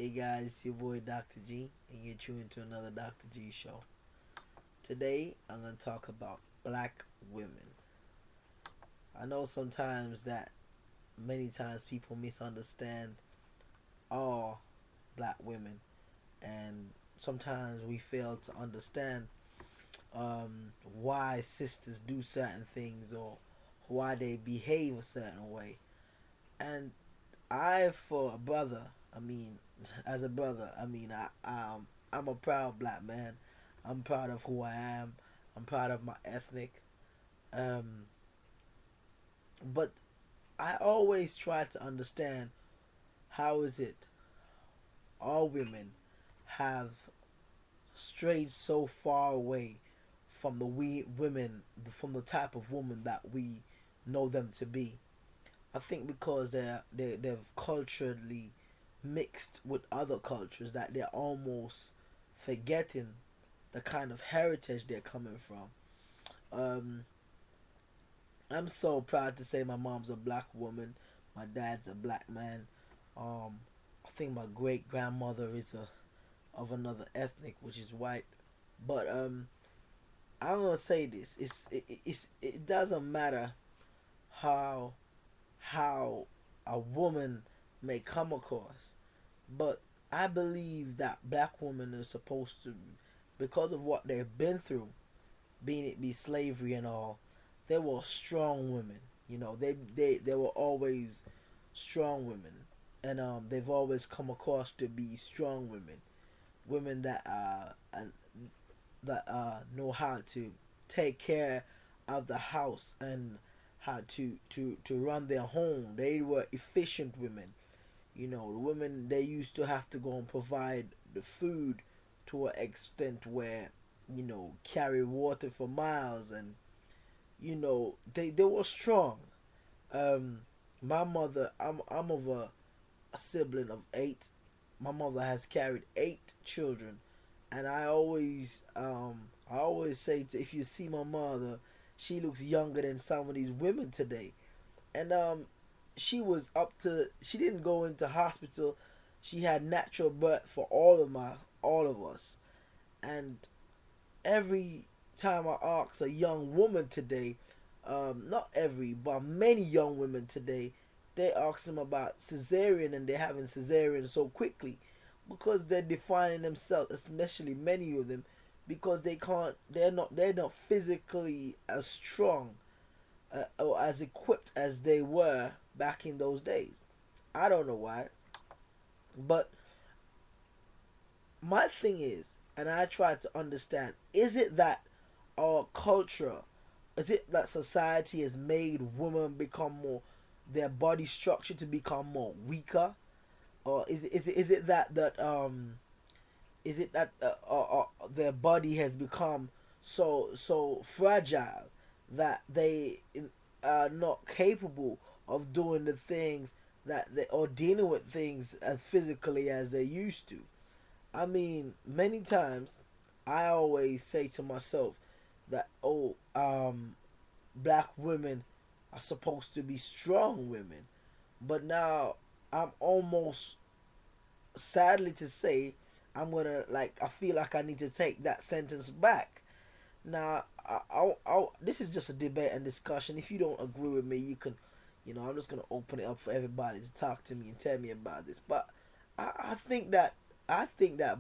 Hey guys, it's your boy Dr. G, and you're tuned to another Dr. G show. Today, I'm going to talk about black women. I know sometimes that many times people misunderstand all black women, and sometimes we fail to understand why sisters do certain things or why they behave a certain way. And for a brother, as a brother, I'm a proud black man. I'm proud of who I am. I'm proud of my ethnic. Um, but I always try to understand how is it all women have strayed so far away from from the type of woman that we know them to be. I think because they've culturally mixed with other cultures that they're almost forgetting the kind of heritage they're coming from. Um, I'm so proud to say my mom's a black woman, my dad's a black man. I think my great grandmother is a of another ethnic, which is white. But I'm gonna say this: it doesn't matter how how a woman may come across. But I believe that black women are supposed to, because of what they've been through, being it be slavery and all, they were strong women. They were always strong women, and they've always come across to be strong women, women that know how to take care of the house and how to run their home. They were efficient women. The women, they used to have to go and provide the food to an extent where, carry water for miles, and they were strong. Um, my mother, I'm of a sibling of eight. My mother has carried eight children, and I always say if you see my mother, she looks younger than some of these women today. And she didn't go into hospital. She had natural birth for all of us. And every time I ask a young woman today, not every but many young women today, they ask them about cesarean, and they're having cesarean so quickly because they're defining themselves, especially many of them, because they're not physically as strong or as equipped as they were back in those days. I don't know why, but my thing is, and I try to understand, is it that our culture, is it that society has made women become more, their body structure to become more weaker, or is it that their body has become so fragile that they are not capable of doing the things or dealing with things as physically as they used to. Many times I always say to myself that, black women are supposed to be strong women, but now I'm almost, sadly to say, I feel like I need to take that sentence back. Now, this is just a debate and discussion. If you don't agree with me, you can, I'm just gonna open it up for everybody to talk to me and tell me about this. But I think that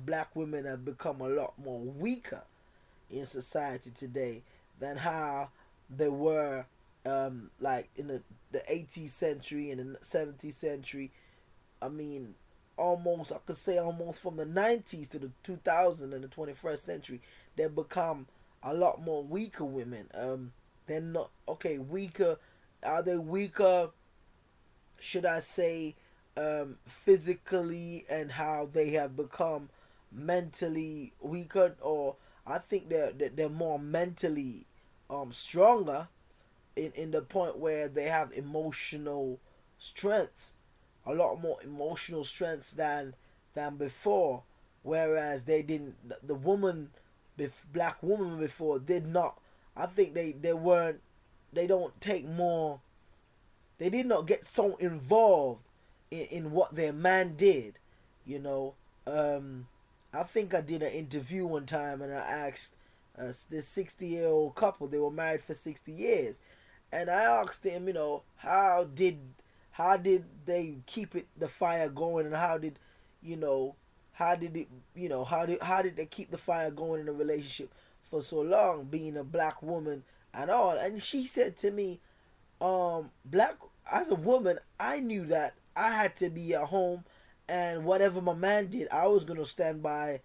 black women have become a lot more weaker in society today than how they were, like in the 18th century and the 17th century. I mean, I could say almost from the 90s to the 2000 and the 21st century, they've become a lot more weaker women. They're not okay. Weaker? Are they weaker? Should I say, physically, and how they have become mentally weaker, or I think they're more mentally stronger in the point where they have emotional strength, a lot more emotional strength than before, whereas they didn't. The black woman before did not. I think they weren't. They don't take more. They did not get so involved in what their man did. You know, I think I did an interview one time and I asked this 60-year-old couple. They were married for 60 years, and I asked them, how did they keep the fire going, and you know, how did it, how did they keep the fire going in a relationship for so long, being a black woman and all? And she said to me, black as a woman, I knew that I had to be at home, and whatever my man did, I was gonna stand by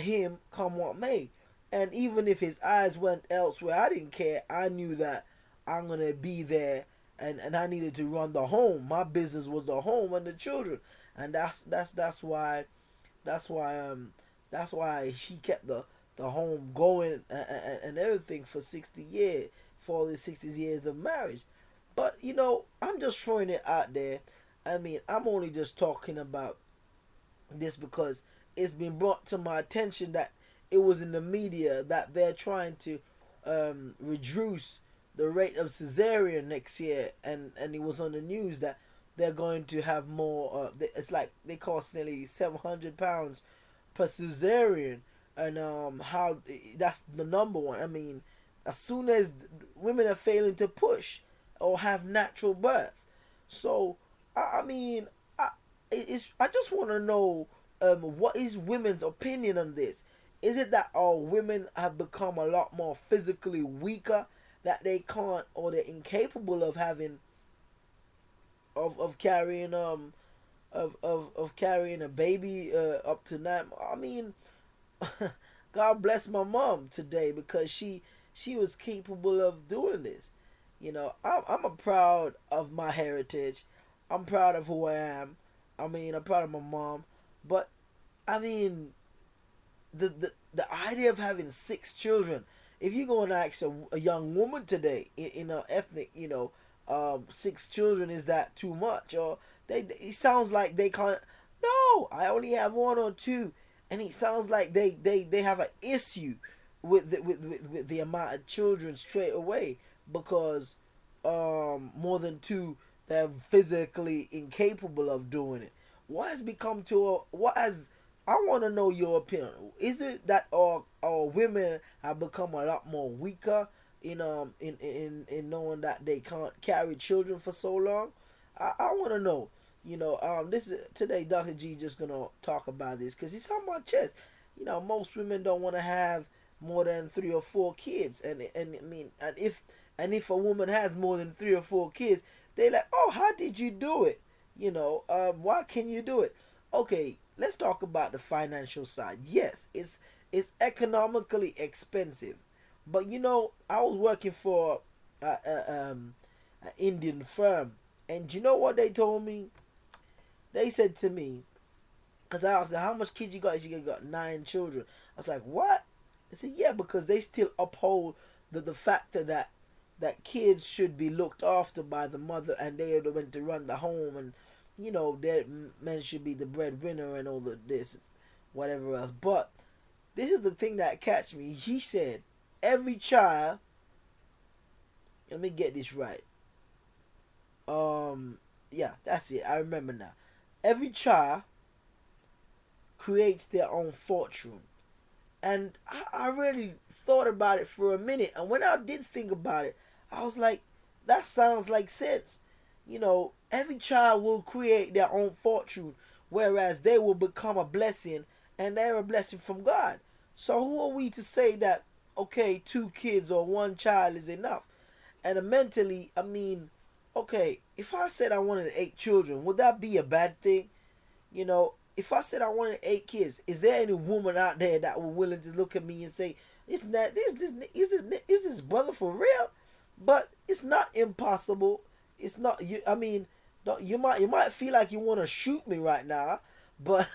him, come what may. And even if his eyes went elsewhere, I didn't care. I knew that I'm gonna be there, and I needed to run the home. My business was the home and the children, and that's why that's why she kept the home going, and everything for 60 years, for all the 60 years of marriage. But I'm just throwing it out there. I mean, I'm only just talking about this because it's been brought to my attention that it was in the media that they're trying to reduce the rate of cesarean next year, and it was on the news that they're going to have more. It's like they cost nearly £700 per cesarean, and how that's the number one. I mean, as soon as women are failing to push or have natural birth, so I mean, I just want to know, what is women's opinion on this? Is it that our women have become a lot more physically weaker, that they can't, or they're incapable of having, of carrying of carrying a baby up to nine? I mean, God bless my mom today, because she was capable of doing this. I'm a proud of my heritage. I'm proud of who I am. I mean, I'm proud of my mom, but I mean, the idea of having 6 children. If you go and ask a young woman today in a ethnic, 6 children, is that too much? Or it sounds like they can't. No, I only have one or two, and it sounds like they have an issue with the amount of children straight away, because more than two, they're physically incapable of doing it. What has become to what has I want to know your opinion. Is it that our women have become a lot more weaker in knowing that they can't carry children for so long? I want to know. This is today. Dr. G just gonna talk about this because it's on my chest. Most women don't want to have more than 3 or 4 kids, and I mean, and if a woman has more than 3 or 4 kids, they like, oh, how did you do it? Why can you do it? Okay, let's talk about the financial side. Yes, it's economically expensive, but I was working for an Indian firm, and you know what they told me? They said to me, because I asked them, how much kids you got? She got 9 children. I was like, what? They said, yeah, because they still uphold the factor that kids should be looked after by the mother, and they are the one to run the home, and their men should be the breadwinner and all the this, whatever else. But this is the thing that catch me. He said every child. Let me get this right. Yeah, that's it. I remember now. Every child creates their own fortune. And I really thought about it for a minute. And when I did think about it, I was like, that sounds like sense. Every child will create their own fortune, whereas they will become a blessing, and they're a blessing from God. So who are we to say that, okay, 2 kids or one child is enough? And mentally, I mean, okay, if I said I wanted 8 children, would that be a bad thing? If I said I wanted 8 kids, is there any woman out there that were willing to look at me and say, "Isn't that is this brother for real?" But it's not impossible. It's not you. I mean, you might feel like you want to shoot me right now, but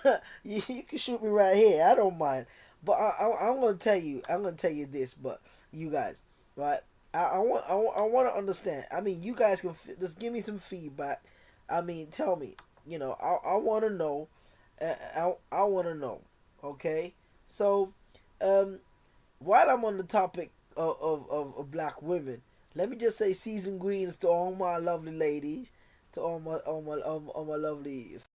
you can shoot me right here. I don't mind. But I'm gonna tell you. I'm gonna tell you this. But you guys, right? I want to understand. I mean, you guys can just give me some feedback. I mean, tell me. I want to know. I want to know. Okay. So, um, while I'm on the topic of black women, let me just say season greetings to all my lovely ladies, to all my lovely